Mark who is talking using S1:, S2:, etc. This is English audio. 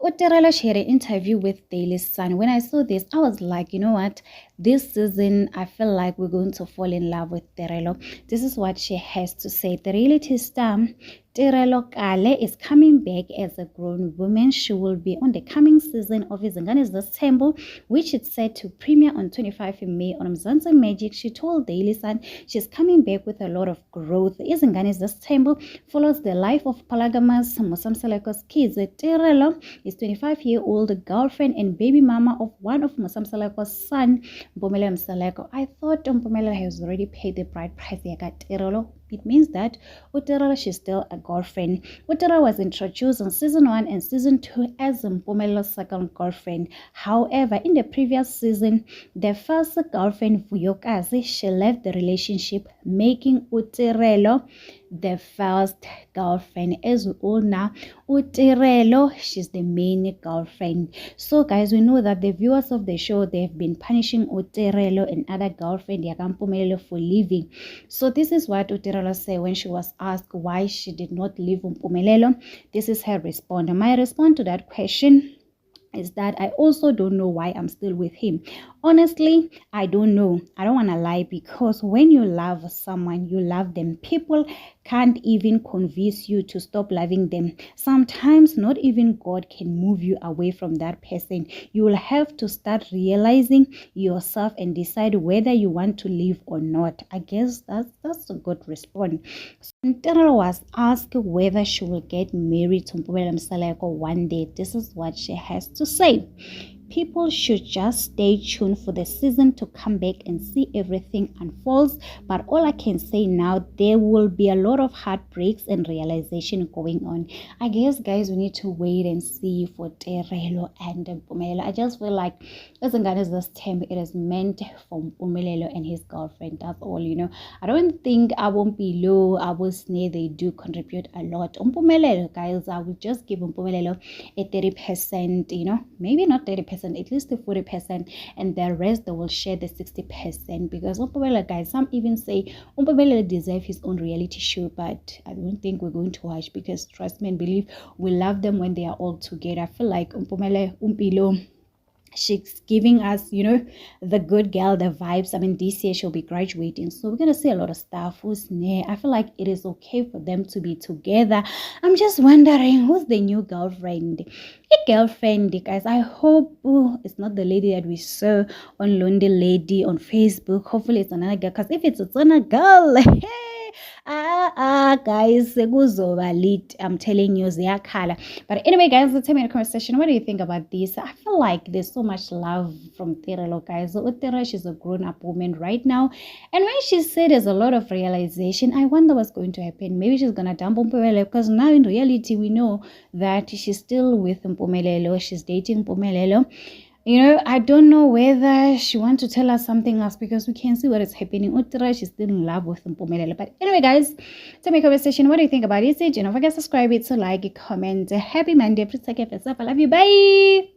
S1: Uterela shared an interview with Daily Sun. When I saw this, I was like, you know what? This season, I feel like we're going to fall in love with Terelo. This is what she has to say. The reality star, Terelo Kale, is coming back as a grown woman. She will be on the coming season of Izingane's The Temple, which is set to premiere on 25 May on Mzansi Magic. She told Daily Sun she's coming back with a lot of growth. Izingane's The Temple follows the life of polygamous Musamseleko's kids. Terelo is 25-year-old girlfriend and baby mama of one of Musamseleko's son, Mpumelelo Msaleko. I thought Mpumelelo has already paid the bride price. It means that Uterela, she's still a girlfriend. Uterela was introduced on season 1 and season 2 as Mpumelo's second girlfriend. However, in the previous season, the first girlfriend, Vuyokazi, she left the relationship, making Uterela the first girlfriend. As we all know, Uterelo, she's the main girlfriend. So guys, we know that the viewers of the show, they've been punishing Uterelo and other girlfriend Yakampumelelo for leaving. So this is what Uterelo said when she was asked why she did not leave Mpumelelo. This is her response. My response to that question is that I also don't know why I'm still with him. Honestly, I don't know. I don't want to lie, because when you love someone, you love them. People can't even convince you to stop loving them. Sometimes not even God can move you away from that person. You will have to start realizing yourself and decide whether you want to live or not. I guess that's a good response. Terelo was asked whether she will get married to Mpumelelo Msaleko one day. This is what she has to say. People should just stay tuned for the season to come back and see everything unfolds. But all I can say now, there will be a lot of heartbreaks and realization going on. I guess, guys, we need to wait and see for Terelo and Mpumelelo. I just feel like as this time, it is meant for Mpumelelo and his girlfriend. That's all, you know. I don't think Abompilo, Abosne, they do contribute a lot. Mpumelelo, guys, I would just give Mpumelelo a 30%, you know, maybe not 30%. At least the 40%, and the rest they will share the 60%, because Mpumelelo, guys, some even say Mpumelelo deserves his own reality show, but I don't think we're going to watch, because trust me and believe, we love them when they are all together. I feel like Umpilo, she's giving us, you know, the good girl, the vibes. I mean, this year she'll be graduating, so we're gonna see a lot of stuff. Who's near? I feel like it is okay for them to be together. I'm just wondering who's the new girlfriend. A girlfriend, guys. I hope it's not the lady that we saw on Lonely Lady on Facebook. Hopefully it's another girl, because if it's a girl, guys, I'm telling you, ziyakhala. But anyway, guys, tell me in the comment section, what do you think about this? I feel like there's so much love from Terelo, guys. Utera, she's a grown-up woman right now, and when she said there's a lot of realization, I wonder what's going to happen. Maybe she's gonna dump Mpumelelo, because now in reality we know that she's still with Mpumelelo. She's dating Mpumelelo. You know, I don't know whether she wants to tell us something else, because we can see what is happening. Utera, she's still in love with Mpumelelo. But anyway, guys, tell me in the comment section, what do you think about it? Don't forget to subscribe, it, to like, comment. Happy Monday. Please take care of yourself. I love you. Bye.